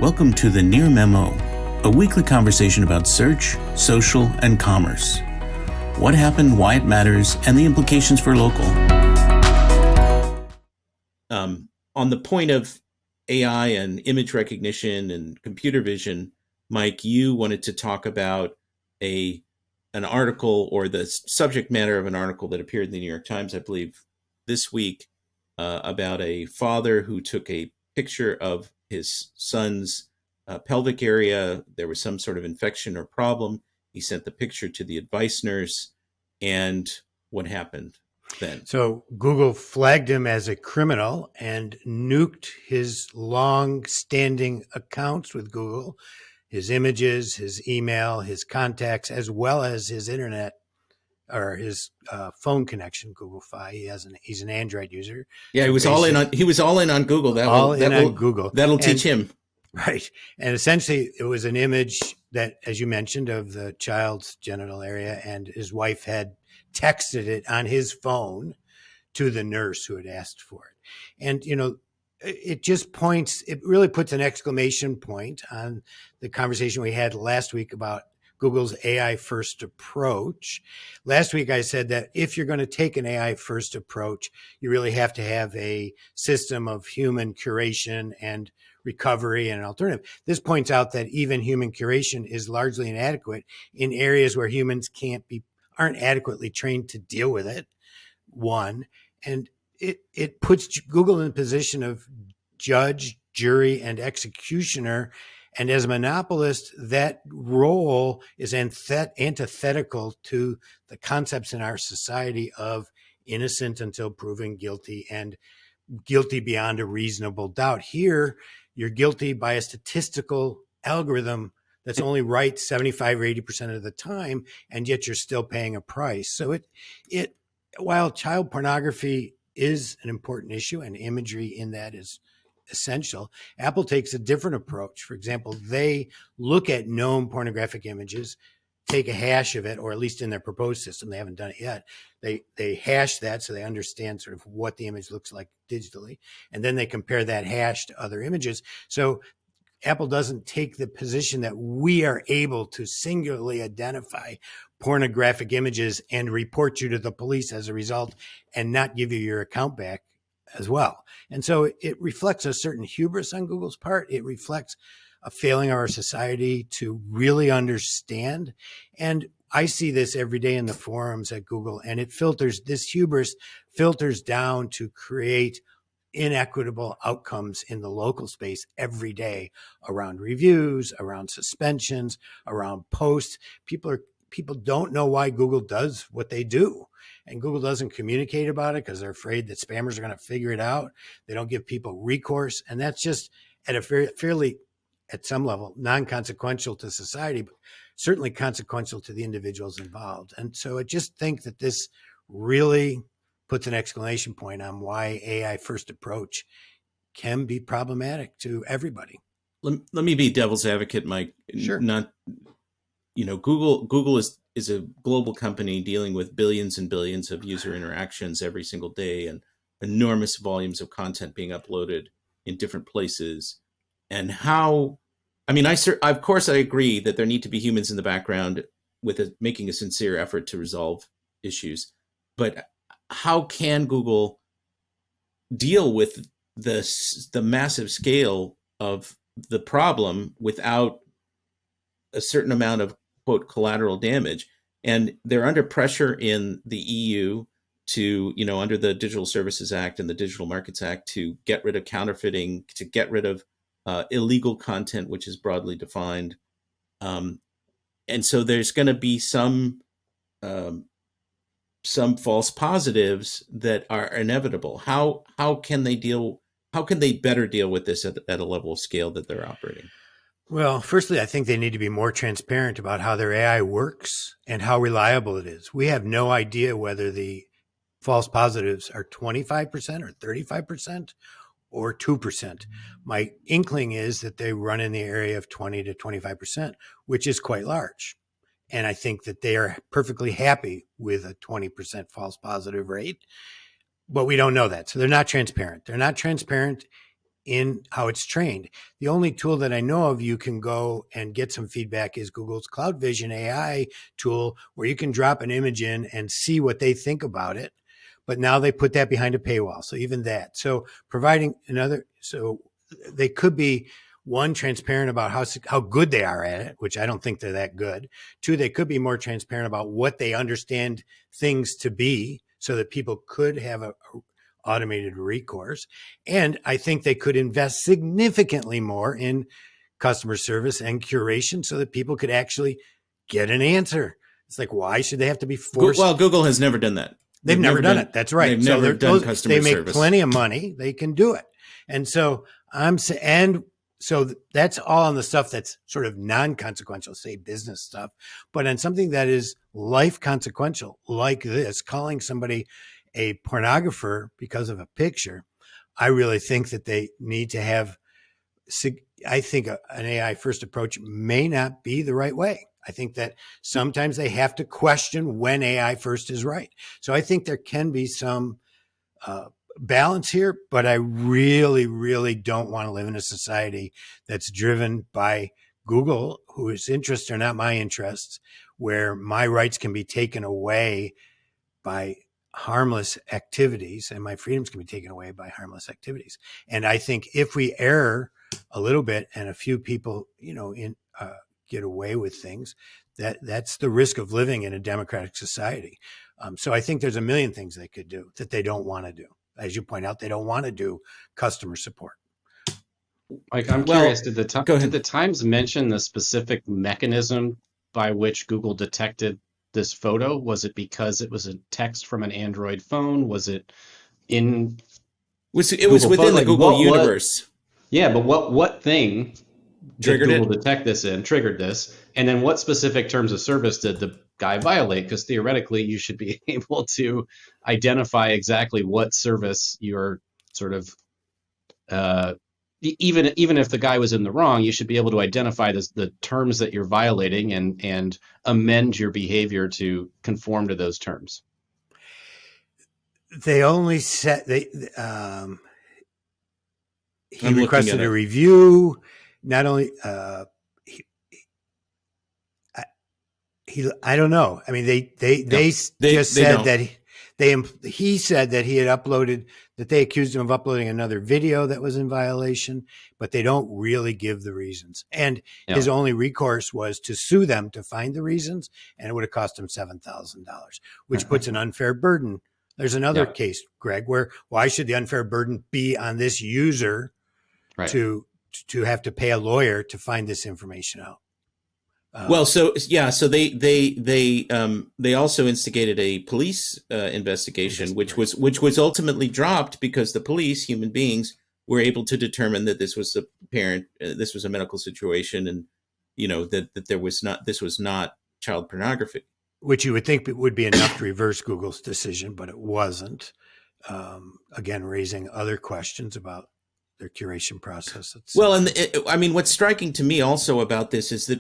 Welcome to the Near Memo, a weekly conversation about search, social, and commerce. What happened, why it matters, and the implications for local. On the point of AI and image recognition and computer vision, Mike, you wanted to talk about an article or the subject matter of an article that appeared in the New York Times, I believe, this week about a father who took a picture of his son's pelvic area. There was some sort of infection or problem. He sent the picture to the advice nurse. And what happened then? So Google flagged him as a criminal and nuked his long-standing accounts with Google, his images, his email, his contacts, as well as his internet or his phone connection, Google Fi. He's an Android user. Yeah, he was all in on Google. Google. That'll teach him. Right. And essentially it was an image that, as you mentioned, of the child's genital area, and his wife had texted it on his phone to the nurse who had asked for it. And, it really puts an exclamation point on the conversation we had last week about Google's AI first approach. Last week, I said that if you're going to take an AI first approach, you really have to have a system of human curation and recovery and an alternative. This points out that even human curation is largely inadequate in areas where humans aren't adequately trained to deal with it. One, and it puts Google in a position of judge, jury, and executioner. And as a monopolist, that role is antithetical to the concepts in our society of innocent until proven guilty and guilty beyond a reasonable doubt. Here, you're guilty by a statistical algorithm that's only right 75 or 80% of the time, and yet you're still paying a price. So while child pornography is an important issue and imagery in that is essential, Apple takes a different approach. For example, they look at known pornographic images, take a hash of it, or at least in their proposed system, they haven't done it yet. They hash that so they understand sort of what the image looks like digitally, and then they compare that hash to other images. So Apple doesn't take the position that we are able to singularly identify pornographic images and report you to the police as a result and not give you your account back as well. And so it reflects a certain hubris on Google's part. It reflects a failing of our society to really understand. And I see this every day in the forums at Google, and this hubris filters down to create inequitable outcomes in the local space every day around reviews, around suspensions, around posts. People don't know why Google does what they do. And Google doesn't communicate about it because they're afraid that spammers are going to figure it out. They don't give people recourse. And that's just at a fairly, at some level, non-consequential to society, but certainly consequential to the individuals involved. And so I just think that this really puts an exclamation point on why AI first approach can be problematic to everybody. Let me be devil's advocate, Mike. Sure. Google is a global company dealing with billions and billions of user interactions every single day and enormous volumes of content being uploaded in different places. And of course I agree that there need to be humans in the background making a sincere effort to resolve issues. But how can Google deal with the massive scale of the problem without a certain amount of, quote, collateral damage? And they're under pressure in the EU to, under the Digital Services Act and the Digital Markets Act, to get rid of counterfeiting, to get rid of illegal content, which is broadly defined. And so there's going to be some false positives that are inevitable. How can they better deal with this at a level of scale that they're operating? Well, firstly, I think they need to be more transparent about how their AI works and how reliable it is. We have no idea whether the false positives are 25% or 35% or 2%. My inkling is that they run in the area of 20 to 25%, which is quite large. And I think that they are perfectly happy with a 20% false positive rate, but we don't know that. So they're not transparent. They're not transparent in how it's trained. The only tool that I know of you can go and get some feedback is Google's Cloud Vision AI tool, where you can drop an image in and see what they think about it. But now they put that behind a paywall. So even that. So providing another, so they could be, one, transparent about how good they are at it, which I don't think they're that good. Two, they could be more transparent about what they understand things to be, so that people could have a automated recourse. And I think they could invest significantly more in customer service and curation, so that people could actually get an answer. It's like, why should they have to be forced? Well, Google has never done that. They've never done it. That's right. They've So never done customer they make service. plenty of money. They can do it. And so that's all on the stuff that's sort of non-consequential, say business stuff. But on something that is life consequential, like this, calling somebody a pornographer because of a picture, I really think that they need to have, I think an AI first approach may not be the right way. I think that sometimes they have to question when AI first is right. So I think there can be some balance here, but I really, really don't want to live in a society that's driven by Google, whose interests are not my interests, where my rights can be taken away by harmless activities and my freedoms can be taken away by harmless activities. And I think if we err a little bit and a few people, get away with things, that's the risk of living in a democratic society. So I think there's a million things they could do that they don't want to do. As you point out, they don't want to do customer support. Like, I'm curious, did the Times mention the specific mechanism by which Google detected this photo? Was it because it was a text from an Android phone? Was it in it was within the Google universe. Yeah, but what thing did Google detect this in, triggered this? And then what specific terms of service did the guy violate? Because theoretically, you should be able to identify exactly what service you're sort of, even if the guy was in the wrong, you should be able to identify the terms that you're violating and amend your behavior to conform to those terms. They only said he requested a review. Not only I don't know. I mean, he said that he had uploaded, that they accused him of uploading another video that was in violation, but they don't really give the reasons. And his only recourse was to sue them to find the reasons, and it would have cost him $7,000, which puts an unfair burden. There's another case, Greg, where why should the unfair burden be on this user to have to pay a lawyer to find this information out? So they also instigated a police investigation, which was ultimately dropped because the police, human beings, were able to determine that this was this was a medical situation, and that this was not child pornography. Which you would think would be enough to reverse Google's decision, but it wasn't. Again, raising other questions about their curation process. Well, and what's striking to me also about this is that,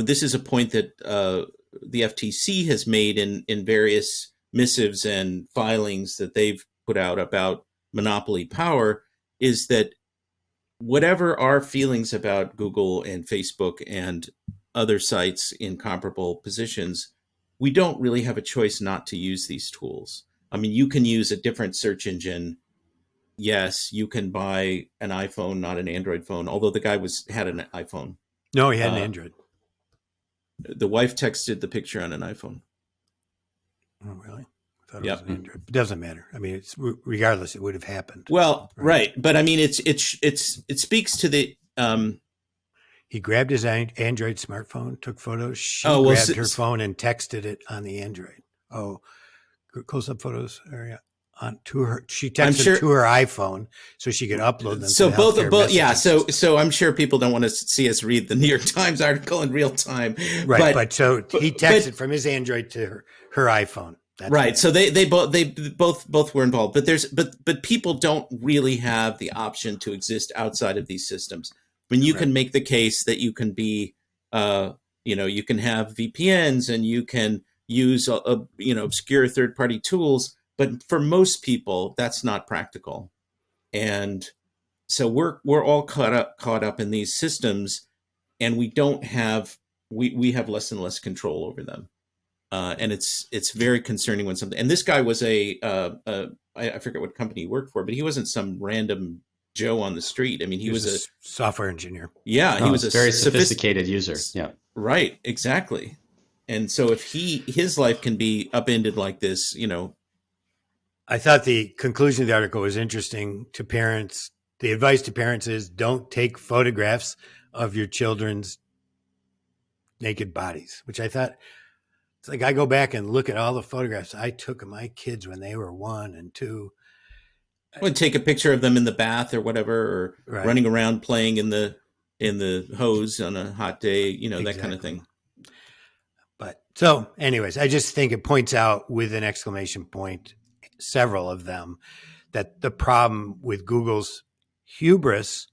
this is a point that the FTC has made in various missives and filings that they've put out about monopoly power, is that whatever our feelings about Google and Facebook and other sites in comparable positions, we don't really have a choice not to use these tools. I mean, you can use a different search engine. Yes, you can buy an iPhone, not an Android phone, although the guy had an iPhone. No, he had an Android. The wife texted the picture on an iPhone. Oh, really? I thought it was an Android. It doesn't matter. I mean, regardless, it would have happened. Well, right. But I mean, it speaks to the... He grabbed his Android smartphone, took photos. She grabbed her phone and texted it on the Android. Oh, close-up photos area. To her, she texted to her iPhone so she could upload them. So both, yeah. So I'm sure people don't want to see us read the New York Times article in real time, right? But he texted from his Android to her iPhone. That's right. So they both were involved. But people don't really have the option to exist outside of these systems. When you can make the case that you can be, you can have VPNs and you can use obscure third-party tools. But for most people, that's not practical. And So we're all caught up in these systems, and we don't have we have less and less control over them. And it's very concerning when something. And this guy was I forget what company he worked for, but he wasn't some random Joe on the street. I mean, he was a software engineer. Yeah, he was a very sophisticated user. Yeah, right, exactly. And so if his life can be upended like this, I thought the conclusion of the article was interesting to parents. The advice to parents is don't take photographs of your children's naked bodies, which I thought, it's like I go back and look at all the photographs I took of my kids when they were 1 and 2. I would take a picture of them in the bath or whatever, or running around playing in the hose on a hot day, exactly. That kind of thing. But so anyways, I just think it points out with an exclamation point, several of them, that the problem with Google's hubris,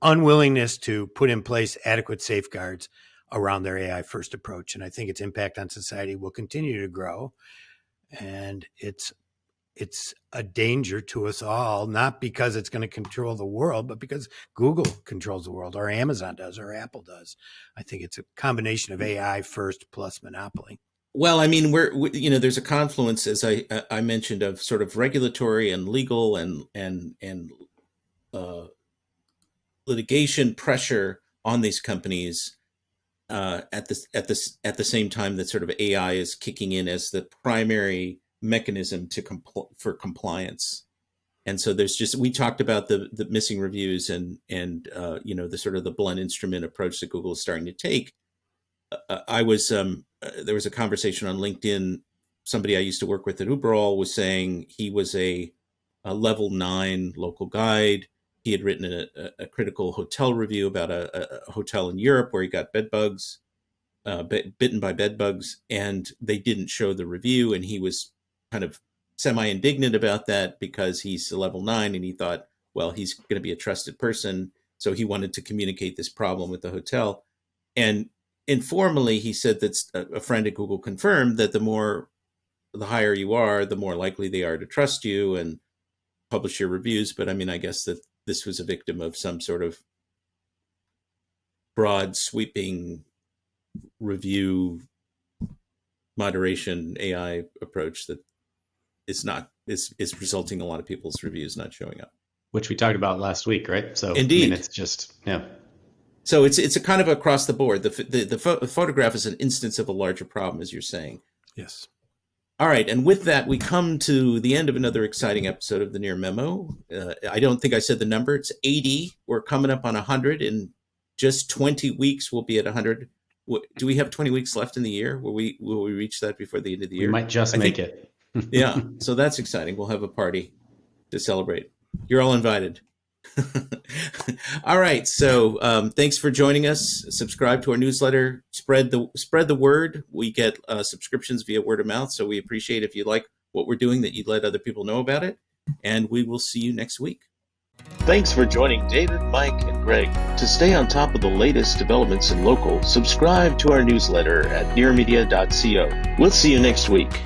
unwillingness to put in place adequate safeguards around their AI first approach. And I think its impact on society will continue to grow. And it's a danger to us all, not because it's going to control the world, but because Google controls the world, or Amazon does, or Apple does. I think it's a combination of AI first plus monopoly. Well, I mean, there's a confluence, as I mentioned, of sort of regulatory and legal and litigation pressure on these companies at the same time that sort of AI is kicking in as the primary mechanism for compliance. And so we talked about the missing reviews and the sort of the blunt instrument approach that Google is starting to take. There was a conversation on LinkedIn. Somebody I used to work with at Uberall was saying he was a level 9 local guide. He had written a critical hotel review about a hotel in Europe where he got bed bugs, bitten by bed bugs, and they didn't show the review. And he was kind of semi-indignant about that because he's a level 9 and he thought, well, he's going to be a trusted person. So he wanted to communicate this problem with the hotel. And informally, he said that a friend at Google confirmed that the higher you are, the more likely they are to trust you and publish your reviews. But I mean, I guess that this was a victim of some sort of broad sweeping review moderation AI approach that is resulting in a lot of people's reviews not showing up. Which we talked about last week, right? So indeed, I mean, it's just, yeah. So it's a kind of across the board. The photograph is an instance of a larger problem, as you're saying. Yes. All right, and with that, we come to the end of another exciting episode of the Near Memo. I don't think I said the number. It's 80. We're coming up on 100. In just 20 weeks, we'll be at 100. Do we have 20 weeks left in the year? Will we reach that before the end of the year? We might just make it. Yeah, so that's exciting. We'll have a party to celebrate. You're all invited. All right. So thanks for joining us. Subscribe to our newsletter. Spread the word. We get subscriptions via word of mouth. So we appreciate if you like what we're doing that you let other people know about it. And we will see you next week. Thanks for joining David, Mike, and Greg. To stay on top of the latest developments in local, subscribe to our newsletter at nearmedia.co. We'll see you next week.